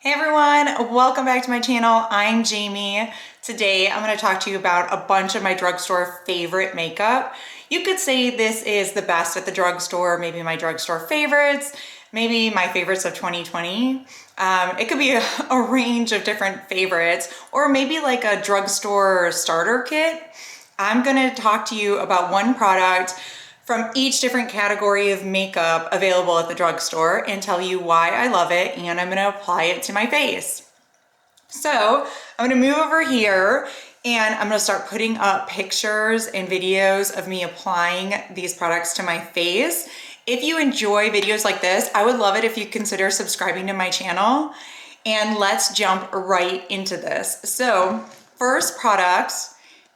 Hey everyone, welcome back to my channel. I'm Jamie. Today I'm going to talk to you about a bunch of my drugstore favorite makeup. You could say this is the best at the drugstore, maybe my drugstore favorites, maybe my favorites of 2020. It could be a range of different favorites, or maybe like a drugstore starter kit. I'm going to talk to you about one product from each different category of makeup available at the drugstore and tell you why I love it, and I'm gonna apply it to my face. So I'm gonna move over here and I'm gonna start putting up pictures and videos of me applying these products to my face. If you enjoy videos like this, I would love it if you consider subscribing to my channel, and let's jump right into this. So first product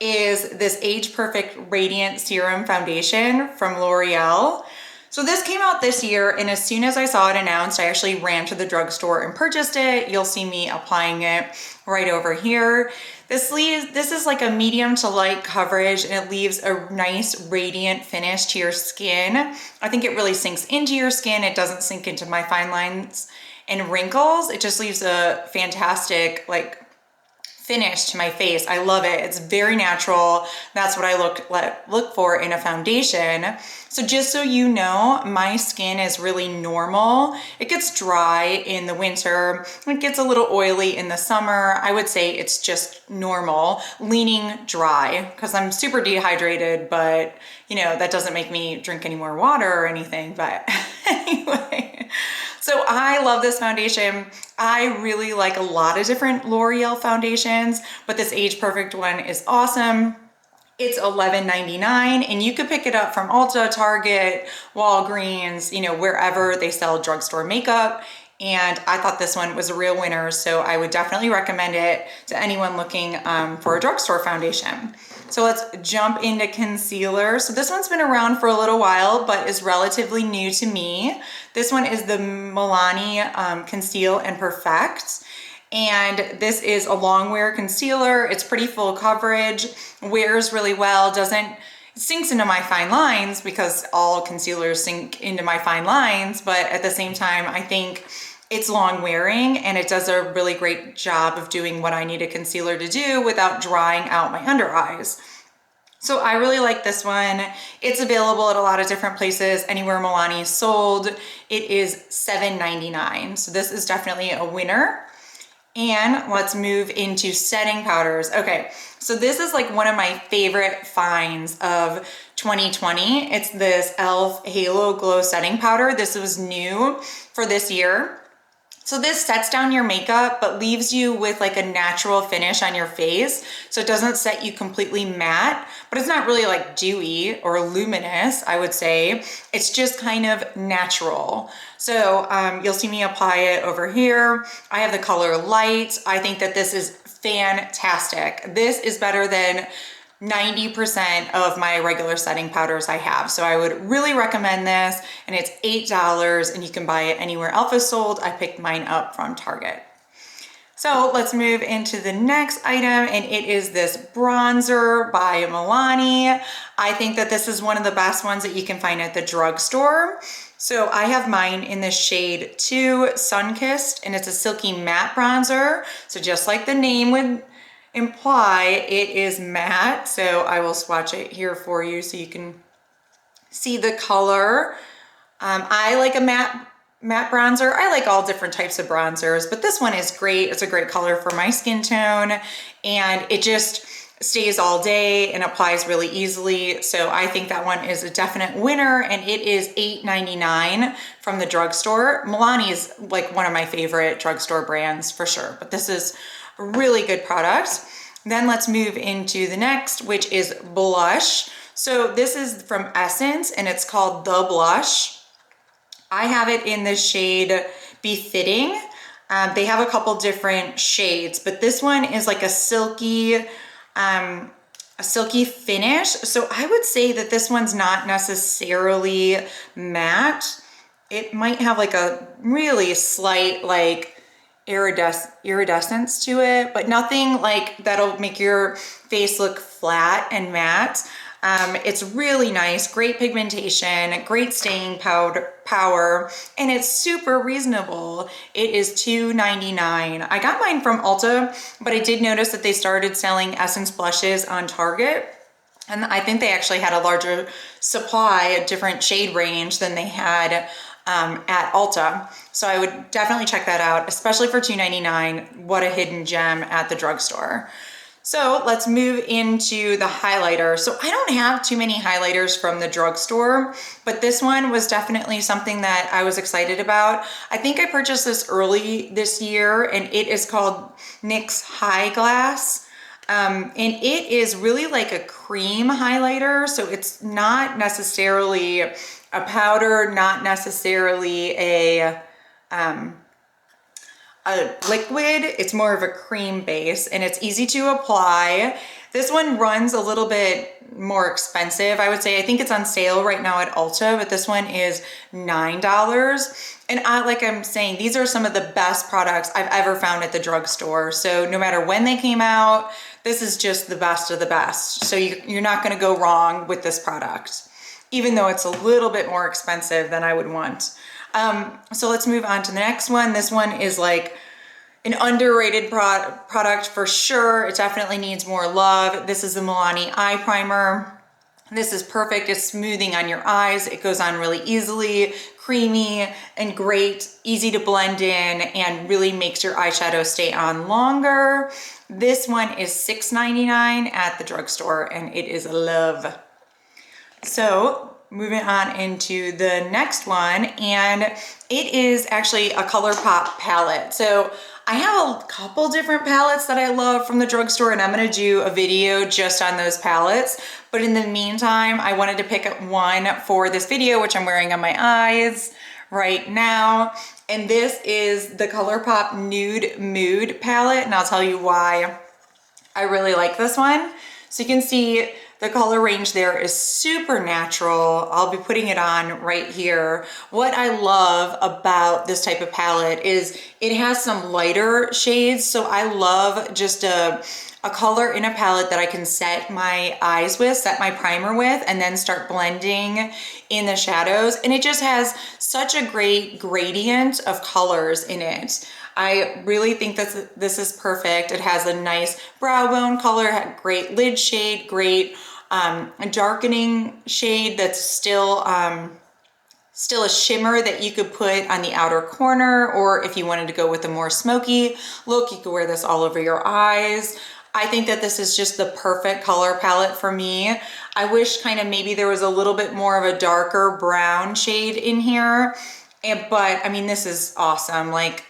is this Age Perfect Radiant Serum Foundation from L'Oreal. So this came out this year, and as soon as I saw it announced, I actually ran to the drugstore and purchased it. You'll see me applying it right over here. This is like a medium to light coverage, and it leaves a nice radiant finish to your skin. I think it really sinks into your skin. It doesn't sink into my fine lines and wrinkles. It just leaves a fantastic finish to my face. I love it. It's very natural. That's what I look for in a foundation. So just so you know, my skin is really normal. It gets dry in the winter. It gets a little oily in the summer. I would say it's just normal, leaning dry, because I'm super dehydrated, but you know, that doesn't make me drink any more water or anything. But anyway, so I love this foundation. I really like a lot of different L'Oreal foundations, but this Age Perfect one is awesome. It's $11.99, and you could pick it up from Ulta, Target, Walgreens, you know, wherever they sell drugstore makeup. And I thought this one was a real winner, so I would definitely recommend it to anyone looking for a drugstore foundation. So let's jump into concealer. So this one's been around for a little while, but is relatively new to me. This one is the Milani Conceal and Perfect. And this is a long wear concealer. It's pretty full coverage, wears really well, it sinks into my fine lines because all concealers sink into my fine lines, but at the same time, I think it's long wearing and it does a really great job of doing what I need a concealer to do without drying out my under eyes. So I really like this one. It's available at a lot of different places, anywhere Milani is sold. It is $7.99. So this is definitely a winner. And let's move into setting powders. Okay, so this is like one of my favorite finds of 2020. It's this e.l.f. Halo Glow Setting Powder. This was new for this year. So this sets down your makeup, but leaves you with like a natural finish on your face. So it doesn't set you completely matte, but it's not really like dewy or luminous, I would say. It's just kind of natural. So you'll see me apply it over here. I have the color Light. I think that this is fantastic. This is better than 90% of my regular setting powders I have. So I would really recommend this, and it's $8 and you can buy it anywhere e.l.f. is sold. I picked mine up from Target. So let's move into the next item, and it is this bronzer by Milani. I think that this is one of the best ones that you can find at the drugstore. So I have mine in the shade 2 Sunkissed, and it's a silky matte bronzer. So just like the name would imply, it is matte. So I will swatch it here for you so you can see the color. I like a matte bronzer. I like all different types of bronzers, but this one is great. It's a great color for my skin tone, and it just stays all day and applies really easily. So I think that one is a definite winner, and it is $8.99 from the drugstore. Milani is like one of my favorite drugstore brands for sure, but this is a really good product. Then let's move into the next, which is blush. So this is from Essence, and it's called The Blush. I have it in the shade Befitting. They have a couple different shades, but this one is like a silky finish. So I would say that this one's not necessarily matte. It might have like a really slight like iridescence to it, but nothing like that'll make your face look flat and matte. It's really nice, great pigmentation, great staying power, and it's super reasonable. It is $2.99. I got mine from Ulta, but I did notice that they started selling Essence blushes on Target. And I think they actually had a larger supply, a different shade range than they had at Ulta. So I would definitely check that out, especially for $2.99. What a hidden gem at the drugstore. So let's move into the highlighter. So I don't have too many highlighters from the drugstore, but this one was definitely something that I was excited about. I think I purchased this early this year, and it is called NYX High Glass. And it is really like a cream highlighter. So it's not necessarily a powder, not necessarily a liquid. It's more of a cream base, and it's easy to apply. This one runs a little bit more expensive, I would say. I think it's on sale right now at Ulta, but this one is $9. And like I'm saying, these are some of the best products I've ever found at the drugstore. So no matter when they came out, this is just the best of the best. So you're not gonna go wrong with this product, even though it's a little bit more expensive than I would want. So let's move on to the next one. This one is like an underrated product for sure. It definitely needs more love. This is the Milani Eye Primer. This is perfect. It's smoothing on your eyes. It goes on really easily, creamy and great, easy to blend in, and really makes your eyeshadow stay on longer. This one is $6.99 at the drugstore, and it is love. So moving on into the next one, and it is actually a ColourPop palette. So I have a couple different palettes that I love from the drugstore, and I'm gonna do a video just on those palettes. But in the meantime, I wanted to pick up one for this video, which I'm wearing on my eyes right now. And this is the ColourPop Nude Mood palette, and I'll tell you why I really like this one. So you can see the color range there is super natural. I'll be putting it on right here. What I love about this type of palette is it has some lighter shades. So I love just a color in a palette that I can set my eyes with, set my primer with, and then start blending in the shadows. And it just has such a great gradient of colors in it. I really think that this is perfect. It has a nice brow bone color, great lid shade, great darkening shade that's still a shimmer that you could put on the outer corner, or if you wanted to go with a more smoky look, you could wear this all over your eyes. I think that this is just the perfect color palette for me. I wish kind of maybe there was a little bit more of a darker brown shade in here, but I mean, this is awesome. Like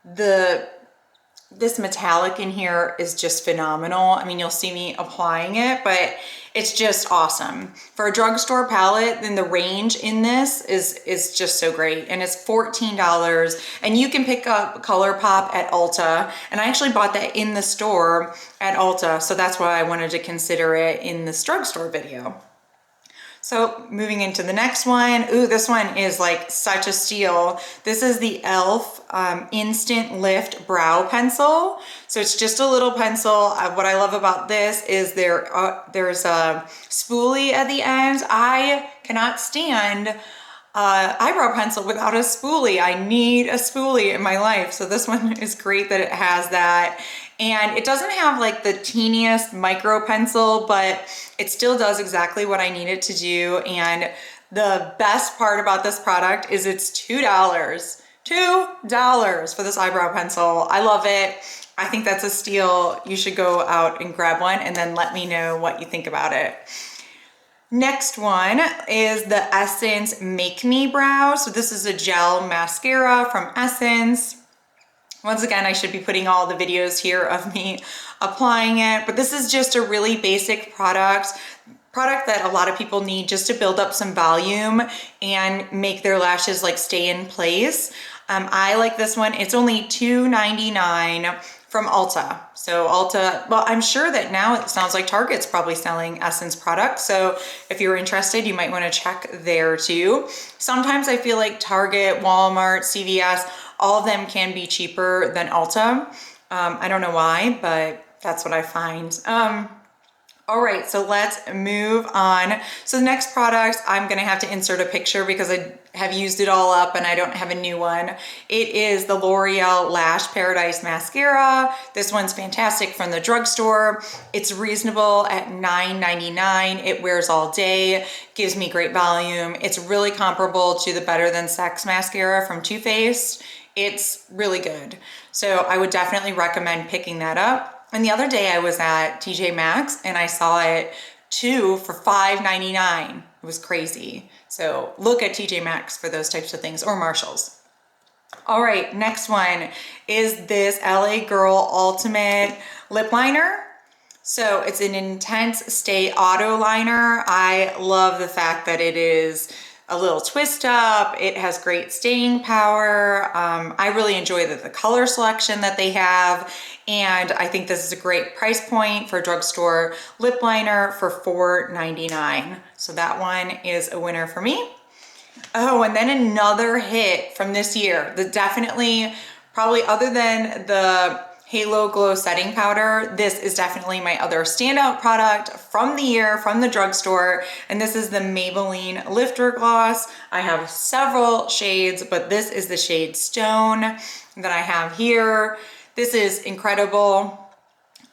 this metallic in here is just phenomenal. I mean, you'll see me applying it, but it's just awesome. For a drugstore palette, then the range in this is just so great. And it's $14, and you can pick up ColourPop at Ulta. And I actually bought that in the store at Ulta, so that's why I wanted to consider it in this drugstore video. So moving into the next one. Ooh, this one is like such a steal. This is the e.l.f. Instant Lift Brow Pencil. So it's just a little pencil. What I love about this is there's a spoolie at the end. I cannot stand eyebrow pencil without a spoolie. I need a spoolie in my life. So this one is great that it has that. And it doesn't have like the teeniest micro pencil, but it still does exactly what I need it to do. And the best part about this product is it's $2. $2 for this eyebrow pencil. I love it. I think that's a steal. You should go out and grab one and then let me know what you think about it. Next one is the Essence Make Me Brow. So this is a gel mascara from Essence. Once again, I should be putting all the videos here of me applying it, but this is just a really basic product that a lot of people need just to build up some volume and make their lashes like stay in place. I like this one. It's only $2.99 from Ulta. So Ulta, well, I'm sure that now it sounds like Target's probably selling Essence products. So if you're interested, you might want to check there too. Sometimes I feel like Target, Walmart, CVS, all of them can be cheaper than Ulta. I don't know why, but that's what I find. All right, so let's move on. So the next product, I'm gonna have to insert a picture because I have used it all up and I don't have a new one. It is the L'Oreal Lash Paradise Mascara. This one's fantastic from the drugstore. It's reasonable at $9.99. It wears all day, gives me great volume. It's really comparable to the Better Than Sex mascara from Too Faced. It's really good. So I would definitely recommend picking that up. And the other day I was at TJ Maxx and I saw it two for $5.99. It was crazy. So look at TJ Maxx for those types of things, or Marshall's. All right, next one is this LA Girl Ultimate Lip Liner. So it's an Intense Stay Auto Liner. I love the fact that it is a little twist up. It has great staying power. I really enjoy the color selection that they have. And I think this is a great price point for a drugstore lip liner for $4.99. So that one is a winner for me. Oh, and then another hit from this year that definitely, probably other than the Halo Glow Setting Powder, this is definitely my other standout product from the year, from the drugstore, and this is the Maybelline Lifter Gloss. I have several shades, but this is the shade Stone that I have here. This is incredible.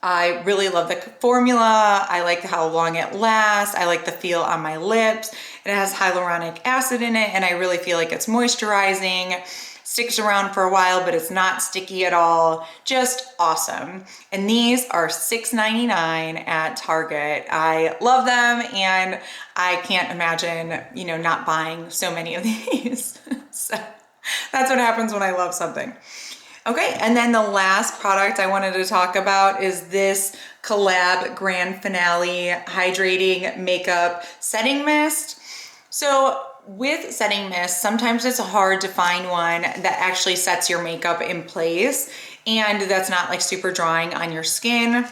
I really love the formula. I like how long it lasts. I like the feel on my lips. It has hyaluronic acid in it, and I really feel like it's moisturizing. Sticks around for a while, but it's not sticky at all. Just awesome. And these are $6.99 at Target. I love them, and I can't imagine, you know, not buying so many of these. So that's what happens when I love something. Okay, and then the last product I wanted to talk about is this Collab Grand Finale Hydrating Makeup Setting Mist. So with setting mist, sometimes it's hard to find one that actually sets your makeup in place and that's not like super drying on your skin.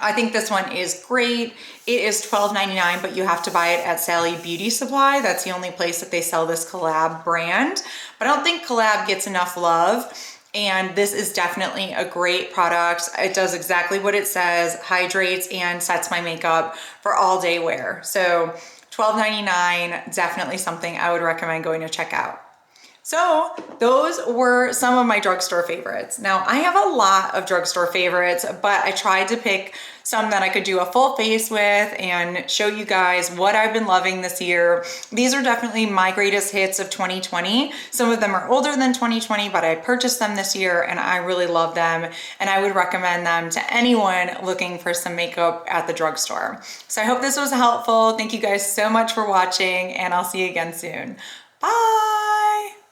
I think this one is great. It is $12.99, but you have to buy it at Sally Beauty Supply. That's the only place that they sell this Collab brand. But I don't think Collab gets enough love. And this is definitely a great product. It does exactly what it says, hydrates and sets my makeup for all day wear. So $12.99, definitely something I would recommend going to check out. So those were some of my drugstore favorites. Now I have a lot of drugstore favorites, but I tried to pick some that I could do a full face with and show you guys what I've been loving this year. These are definitely my greatest hits of 2020. Some of them are older than 2020, but I purchased them this year and I really love them. And I would recommend them to anyone looking for some makeup at the drugstore. So I hope this was helpful. Thank you guys so much for watching and I'll see you again soon. Bye.